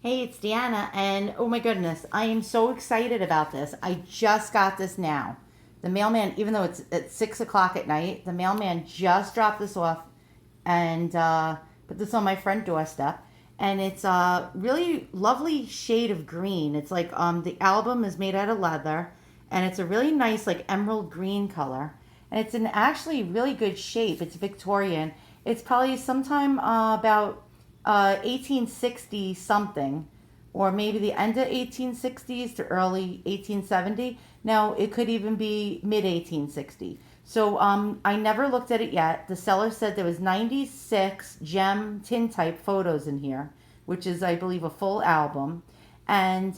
Hey, it's Deanna, and oh my goodness, I am so excited about this. I just got this now. The mailman, even though it's at 6 o'clock at night, the mailman just dropped this off and put this on my front doorstep. And it's a really lovely shade of green. It's like the album is made out of leather, and it's a really nice like emerald green color. And it's in actually really good shape. It's Victorian. It's probably sometime about 1860 something, or maybe the end of 1860s to early 1870. Now, it could even be mid 1860. So I never looked at it yet. The seller said there was 96 gem tintype photos in here, which is, I believe, a full album. And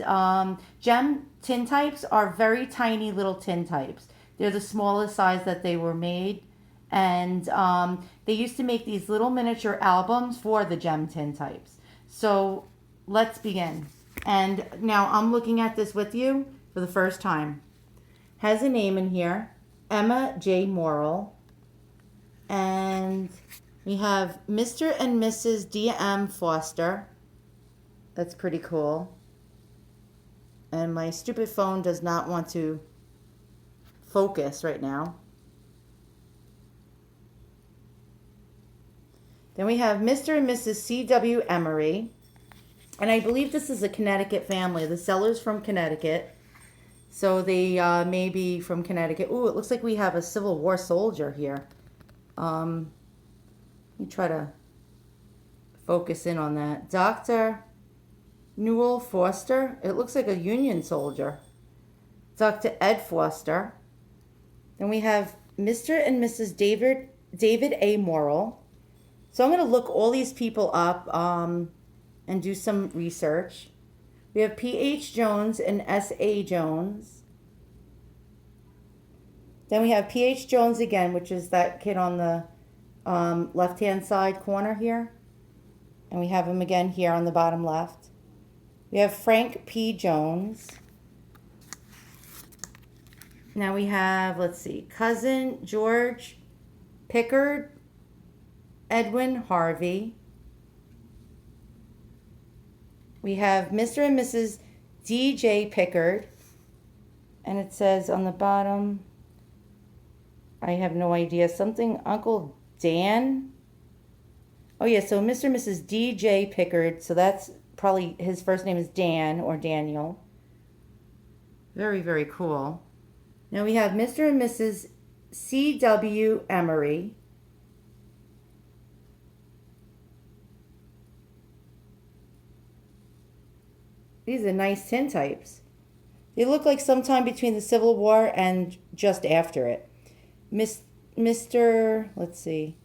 gem tintypes are very tiny little tintypes. They're the smallest size that they were made, and they used to make these little miniature albums for the gem tintypes. So let's begin. And now I'm looking at this with you for the first time. Has a name in here, Emma J. Morrill, and we have Mr. and Mrs. D.M. Foster. That's pretty cool. And my stupid phone does not want to focus right now. Then we have Mr. and Mrs. C.W. Emery. And I believe this is a Connecticut family. The seller's from Connecticut. So they may be from Connecticut. Ooh, it looks like we have a Civil War soldier here. Let me try to focus in on that. Dr. Newell Foster. It looks like a Union soldier. Dr. Ed Foster. Then we have Mr. and Mrs. David A. Morrill. So I'm going to look all these people up and do some research. We have P.H. Jones and S.A. Jones. Then we have P.H. Jones again, which is that kid on the left-hand side corner here. And we have him again here on the bottom left. We have Frank P. Jones. Now we have, let's see, cousin George Pickard, Edwin Harvey. We have Mr. and Mrs. D.J. Pickard. And it says on the bottom, I have no idea, something Uncle Dan. Oh yeah, so Mr. and Mrs. D.J. Pickard. So that's probably, his first name is Dan or Daniel. Very, very cool. Now we have Mr. and Mrs. C.W. Emery. These are nice tintypes. They look like sometime between the Civil War and just after it. Mr. Let's see,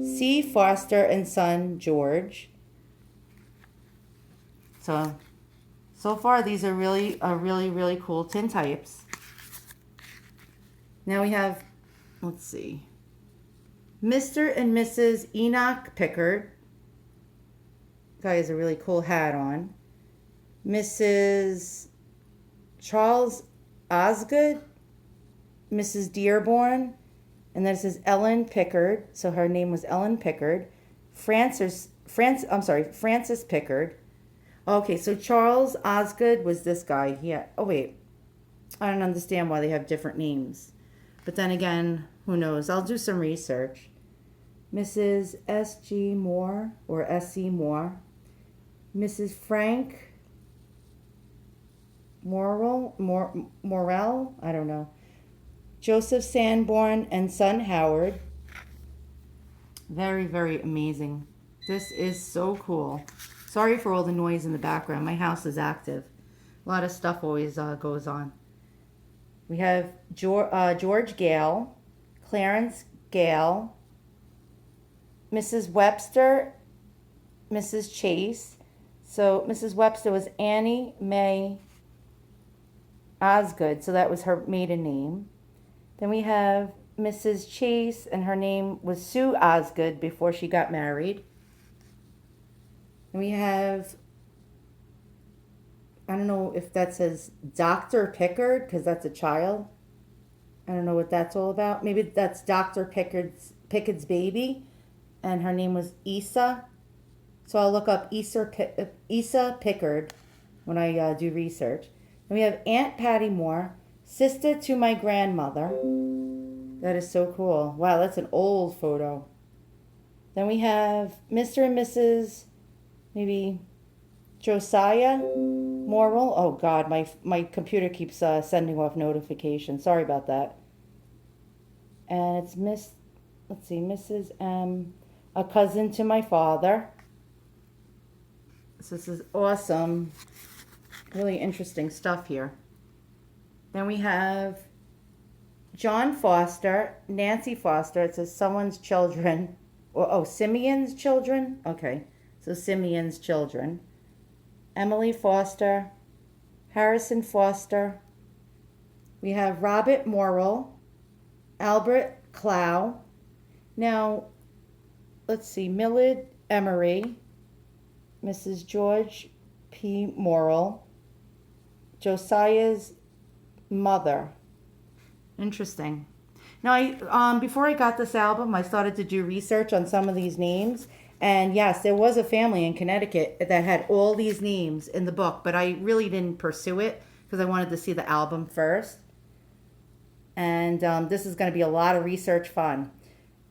C. Foster and son George. So far these are really cool tintypes. Now we have, let's see, Mr. and Mrs. Enoch Pickard. Guy has a really cool hat on. Mrs. Charles Osgood, Mrs. Dearborn, and then it says Ellen Pickard. So her name was Ellen Pickard. Francis Pickard. Okay, so Charles Osgood was this guy here. Oh wait, I don't understand why they have different names. But then again, who knows? I'll do some research. Mrs. S.G. Moore or S.C. Moore. Mrs. Frank Morrell, I don't know. Joseph Sanborn and son Howard. Very, very amazing. This is so cool. Sorry for all the noise in the background. My house is active. A lot of stuff always goes on. We have George Gale, Clarence Gale, Mrs. Webster, Mrs. Chase. So Mrs. Webster was Annie Mae Osgood, so that was her maiden name. Then we have Mrs. Chase, and her name was Sue Osgood before she got married. And we have, I don't know if that says Dr. Pickard, because that's a child. I don't know what that's all about. Maybe that's Dr. Pickard's baby, and her name was Isa. So I'll look up Issa Pickard when I do research. Then we have Aunt Patty Moore, sister to my grandmother. That is so cool. Wow, that's an old photo. Then we have Mr. and Mrs. maybe Josiah Morrill. Oh God, my computer keeps sending off notifications. Sorry about that. And it's Mrs. M, a cousin to my father. So this is awesome. Really interesting stuff here. Then we have John Foster, Nancy Foster. It says someone's children. Simeon's children? Okay, so Simeon's children. Emily Foster, Harrison Foster. We have Robert Morrill, Albert Clow. Now, let's see, Millard Emery, Mrs. George P. Morrill, Josiah's mother. Interesting. Now, before I got this album, I started to do research on some of these names. And yes, there was a family in Connecticut that had all these names in the book, but I really didn't pursue it because I wanted to see the album first. And this is going to be a lot of research fun.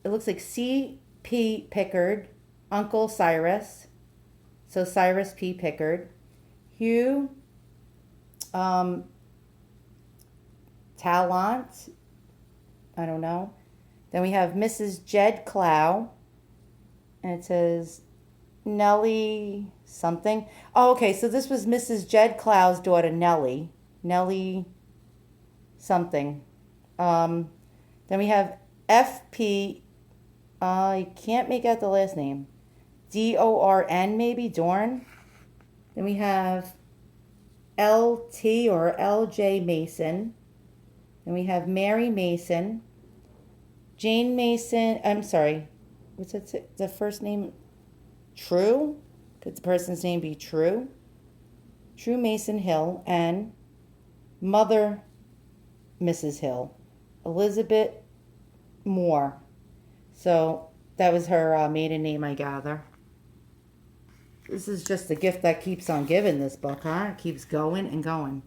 It looks like C.P. Pickard, Uncle Cyrus. So Cyrus P. Pickard. Hugh Tallant. I don't know. Then we have Mrs. Jed Clow. And it says Nellie something. Oh, okay. So this was Mrs. Jed Clow's daughter, Nellie. Nellie something. Then we have F.P. I can't make out the last name. D-O-R-N maybe, Dorn. Then we have L.T. or L.J. Mason. Then we have Mary Mason. Jane Mason. I'm sorry. What's that? The first name? True? Could the person's name be True? True Mason Hill. And Mother Mrs. Hill. Elizabeth Moore. So that was her maiden name, I gather. This is just the gift that keeps on giving, this book, huh? It keeps going and going.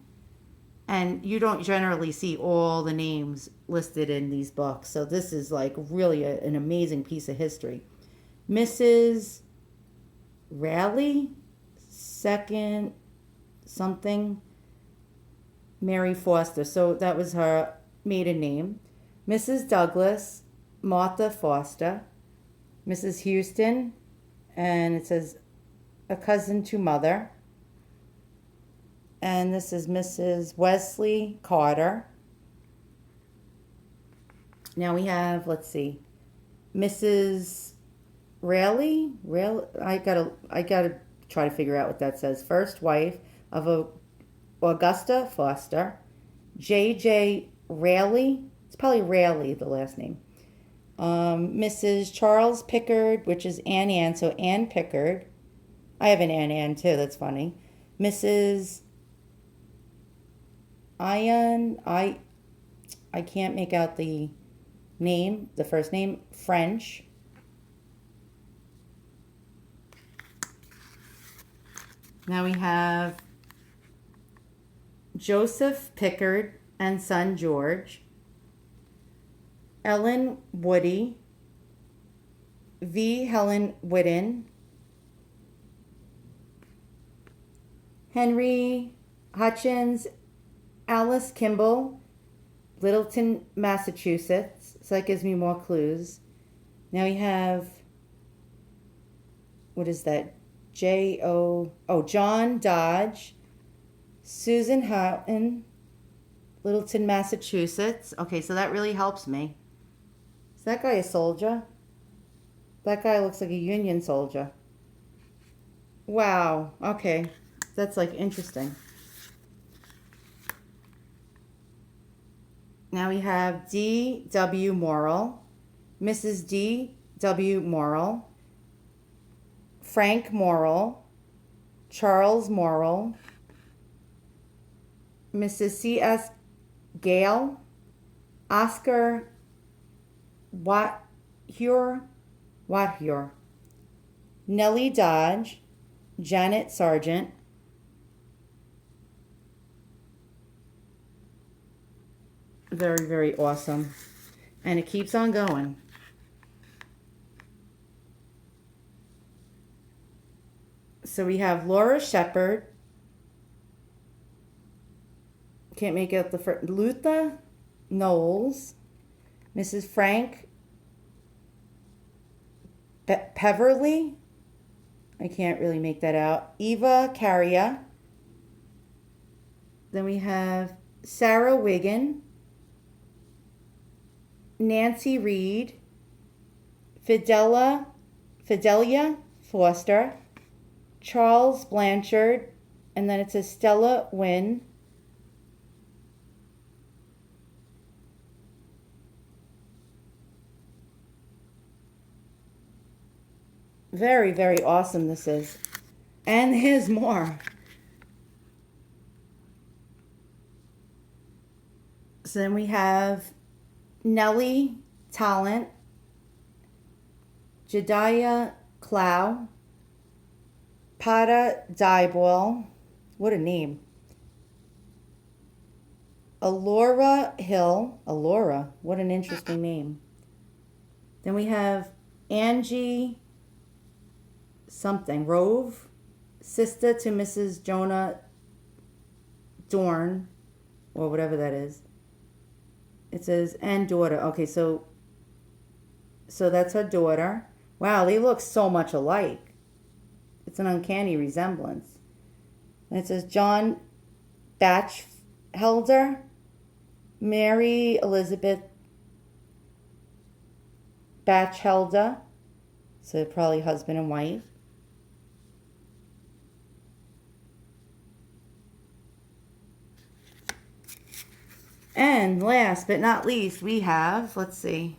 And you don't generally see all the names listed in these books. So this is like really an amazing piece of history. Mrs. Raleigh, second something, Mary Foster. So that was her maiden name. Mrs. Douglas, Martha Foster. Mrs. Houston, and it says a cousin to mother. And this is Mrs. Wesley Carter. Now we have, let's see, Mrs. Raleigh. I gotta try to figure out what that says. First wife of Augusta Foster. J.J. Raleigh. It's probably Raleigh, the last name. Mrs. Charles Pickard, which is Ann, so Ann Pickard. I have an Ann too, that's funny. Mrs. Ian, I can't make out the name, the first name, French. Now we have Joseph Pickard and son George. Ellen Woody, V. Helen Whitten, Henry Hutchins, Alice Kimball, Littleton, Massachusetts. So that gives me more clues. Now we have, what is that? John Dodge, Susan Houghton, Littleton, Massachusetts. Okay, so that really helps me. Is that guy a soldier? That guy looks like a Union soldier. Wow. Okay. That's like interesting. Now we have D.W. Morrill, Mrs. D.W. Morrill, Frank Morrill, Charles Morrill, Mrs. C.S. Gale, Oscar Wathure, Nellie Dodge, Janet Sargent, very, very awesome. And it keeps on going. So we have Laura Shepard. Can't make out the first. Luther Knowles. Mrs. Frank Peverly. I can't really make that out. Eva Carrier. Then we have Sarah Wiggin. Nancy Reed. Fidelia Foster. Charles Blanchard. And then it says Stella Wynn. Very, very awesome this is. And here's more. So then we have Nellie Talent, Jediah Clow, Pada Diebold, what a name. Alora Hill, Alora, what an interesting name. Then we have Angie something, Rove, sister to Mrs. Jonah Dorn, or whatever that is. It says, and daughter. Okay, so that's her daughter. Wow, they look so much alike. It's an uncanny resemblance. And it says John Batchelder, Mary Elizabeth Batchelder, so probably husband and wife. And last but not least, we have, let's see,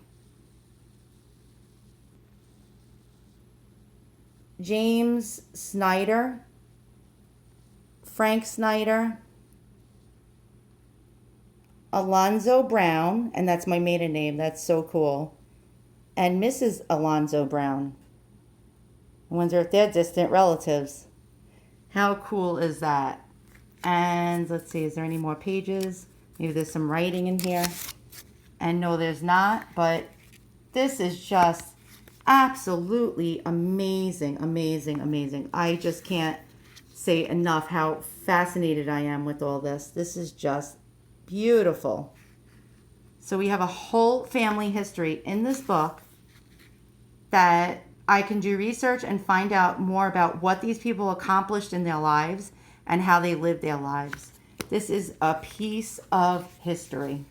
James Snyder, Frank Snyder, Alonzo Brown, and that's my maiden name, that's so cool, and Mrs. Alonzo Brown. I wonder if they're distant relatives. How cool is that? And let's see, is there any more pages? Maybe there's some writing in here. And no, there's not. But this is just absolutely amazing, amazing, amazing. I just can't say enough how fascinated I am with all this. This is just beautiful. So we have a whole family history in this book that I can do research and find out more about what these people accomplished in their lives and how they lived their lives. This is a piece of history.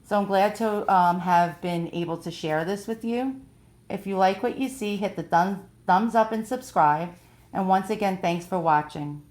So I'm glad to have been able to share this with you. If you like what you see, hit the thumbs up and subscribe. And once again, thanks for watching.